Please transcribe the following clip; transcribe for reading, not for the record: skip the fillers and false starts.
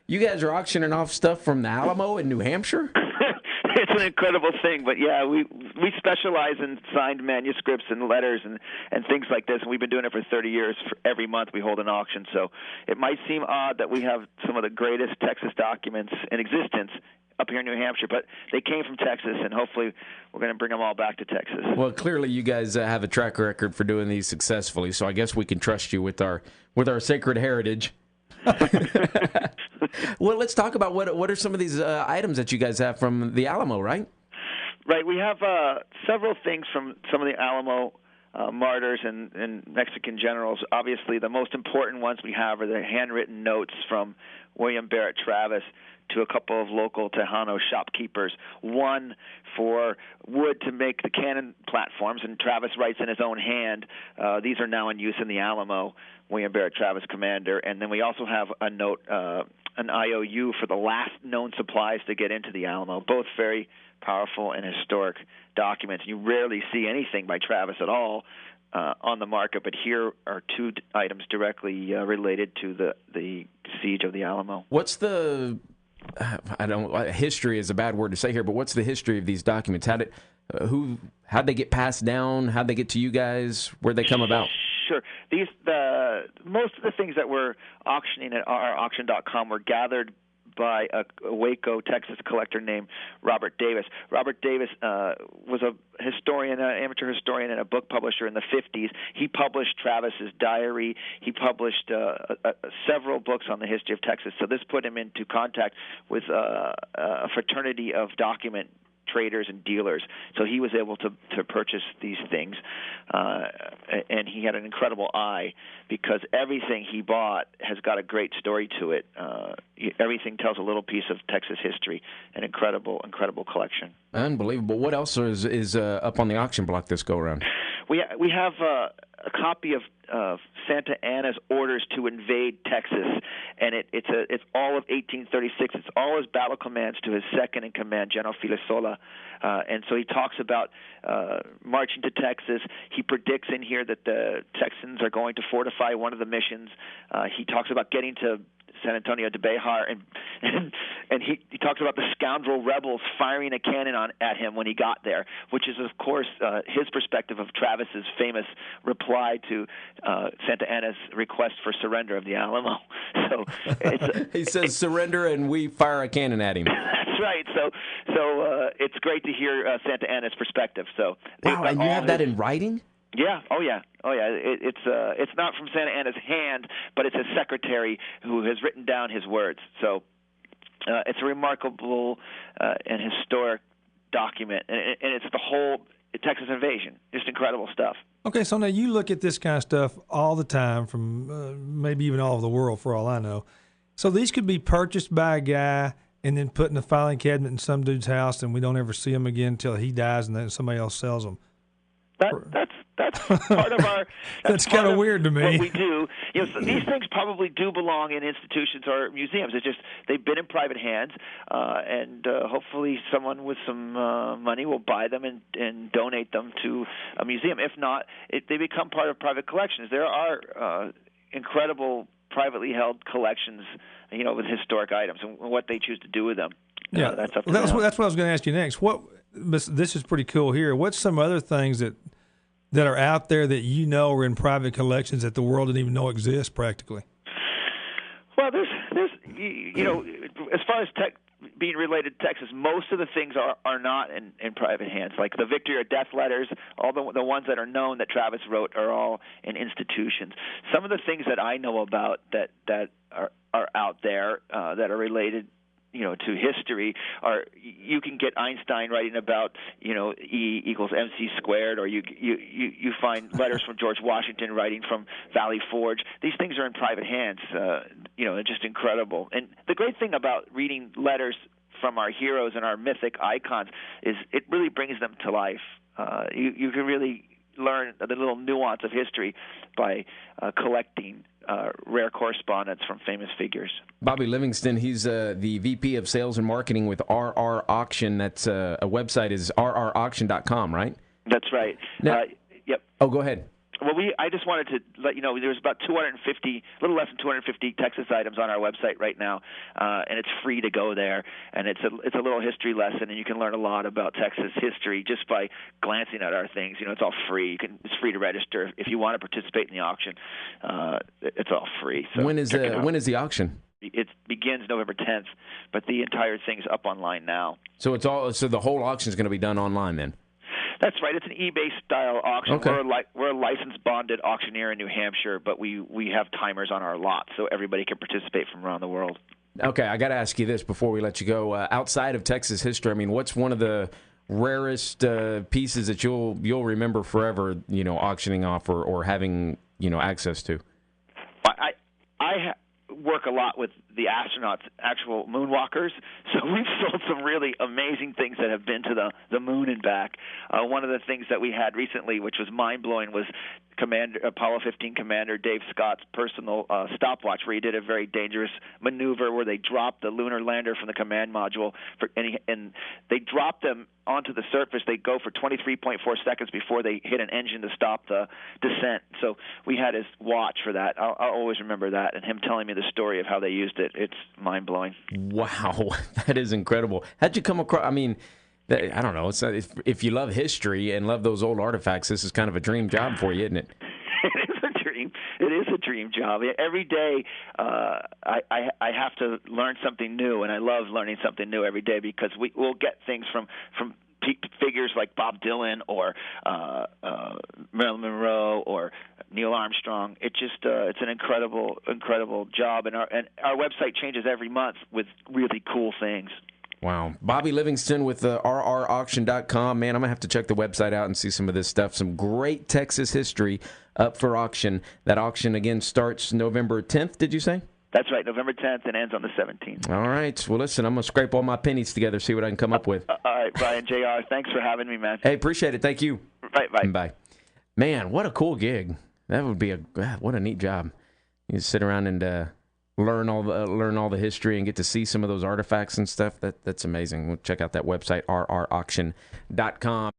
You guys are auctioning off stuff from the Alamo in New Hampshire? It's an incredible thing, but yeah, we specialize in signed manuscripts and letters and things like this, and we've been doing it for 30 years. Every month we hold an auction, so it might seem odd that we have some of the greatest Texas documents in existence up here in New Hampshire, but they came from Texas, and hopefully we're going to bring them all back to Texas. Well, clearly you guys have a track record for doing these successfully, so I guess we can trust you with our sacred heritage. Well, let's talk about what are some of these items that you guys have from the Alamo, right? Right. We have several things from some of the Alamo martyrs and Mexican generals. Obviously, the most important ones we have are the handwritten notes from William Barrett Travis to a couple of local Tejano shopkeepers. One for wood to make the cannon platforms, and Travis writes in his own hand. These are now in use in the Alamo, William Barrett Travis, commander. And then we also have a note, an IOU for the last known supplies to get into the Alamo, both very powerful and historic documents. You rarely see anything by Travis at all on the market, but here are two items directly related to the siege of the Alamo. What's the history is a bad word to say here, but what's the history of these documents? How'd they get passed down? How'd they get to you guys? Where'd they come about? Sure. Most of the things that we're auctioning at rrauction.com were gathered by a Waco, Texas collector named Robert Davis. Robert Davis was a historian, an amateur historian, and a book publisher in the 50s. He published Travis's diary. He published several books on the history of Texas. So this put him into contact with a fraternity of document traders and dealers. So he was able to purchase these things, and he had an incredible eye because everything he bought has got a great story to it. Everything tells a little piece of Texas history. An incredible collection. Unbelievable. What else is up on the auction block this go around? We have a copy of Santa Anna's orders to invade Texas, and it's all of 1836. It's all his battle commands to his second in command, General Filesola, and so he talks about marching to Texas. He predicts in here that the Texans are going to fortify one of the missions. He talks about getting to San Antonio de Bejar, and he talks about the scoundrel rebels firing a cannon at him when he got there, which is, of course, his perspective of Travis's famous reply to Santa Anna's request for surrender of the Alamo. So he says surrender, and we fire a cannon at him. That's right. So it's great to hear Santa Anna's perspective. So wow, and you have that in writing? Yeah. Oh, yeah. It's not from Santa Anna's hand, but it's his secretary who has written down his words. So it's a remarkable and historic document, and it's the whole Texas invasion. Just incredible stuff. Okay, so now you look at this kind of stuff all the time from maybe even all over the world for all I know. So these could be purchased by a guy and then put in a filing cabinet in some dude's house, and we don't ever see them again until he dies, and then somebody else sells them. That's part of our. That's kind of weird to me. What we do, so these things probably do belong in institutions or museums. It's just they've been in private hands, and hopefully someone with some money will buy them and donate them to a museum. If not, they become part of private collections. There are incredible privately held collections, with historic items and what they choose to do with them. Yeah, that's up to them. That's what I was going to ask you next. This is pretty cool here. What's some other things that are out there that are in private collections that the world didn't even know exist practically? Well, there's as far as being related to Texas, most of the things are not in private hands. Like the victory or death letters, all the ones that are known that Travis wrote are all in institutions. Some of the things that I know about that are out there that are related to history, or you can get Einstein writing about E equals MC squared, or you find letters from George Washington writing from Valley Forge. These things are in private hands, just incredible. And the great thing about reading letters from our heroes and our mythic icons is it really brings them to life. You can really learn the little nuance of history by collecting rare correspondence from famous figures. Bobby Livingston, he's the VP of Sales and Marketing with RR Auction. That's a website is rrauction.com, right? That's right. Now, yep. Oh, go ahead. Well, I just wanted to let you know there's about 250, a little less than 250 Texas items on our website right now, and it's free to go there. And it's a little history lesson, and you can learn a lot about Texas history just by glancing at our things. It's all free. It's free to register if you want to participate in the auction. It's all free. So when is the auction? It begins November 10th, but the entire thing's up online now. So the whole auction is going to be done online then? That's right. It's an eBay-style auction. Okay. We're a licensed bonded auctioneer in New Hampshire, but we have timers on our lot, so everybody can participate from around the world. Okay, I got to ask you this before we let you go. Outside of Texas history, I mean, what's one of the rarest pieces that you'll remember forever, auctioning off or having, access to? I work a lot with the astronauts, actual moonwalkers. So we've sold some really amazing things that have been to the moon and back. One of the things that we had recently, which was mind-blowing, was Apollo 15 Commander Dave Scott's personal stopwatch, where he did a very dangerous maneuver where they dropped the lunar lander from the command module, and they dropped them onto the surface. They go for 23.4 seconds before they hit an engine to stop the descent. So we had his watch for that. I'll always remember that, and him telling me the story of how they used it. It's mind-blowing. Wow, that is incredible. How'd you come across, I mean, I don't know, if you love history and love those old artifacts, this is kind of a dream job for you, isn't it? It is a dream. It is a dream job. Every day I have to learn something new, and I love learning something new every day because we'll get things from figures like Bob Dylan or Marilyn Monroe or Neil Armstrong. It's an incredible job, and our website changes every month with really cool things. Wow. Bobby Livingston with rrauction.com. Man, I'm going to have to check the website out and see some of this stuff. Some great Texas history up for auction. That auction, again, starts November 10th, did you say? That's right, November 10th and ends on the 17th. All right. Well, listen, I'm going to scrape all my pennies together, see what I can come up with. All right, Brian, JR, thanks for having me, man. Hey, appreciate it. Thank you. Bye. Bye. Man, what a cool gig. That would be what a neat job. You sit around and learn all the history and get to see some of those artifacts and stuff. That's amazing. We'll check out that website, rrauction.com.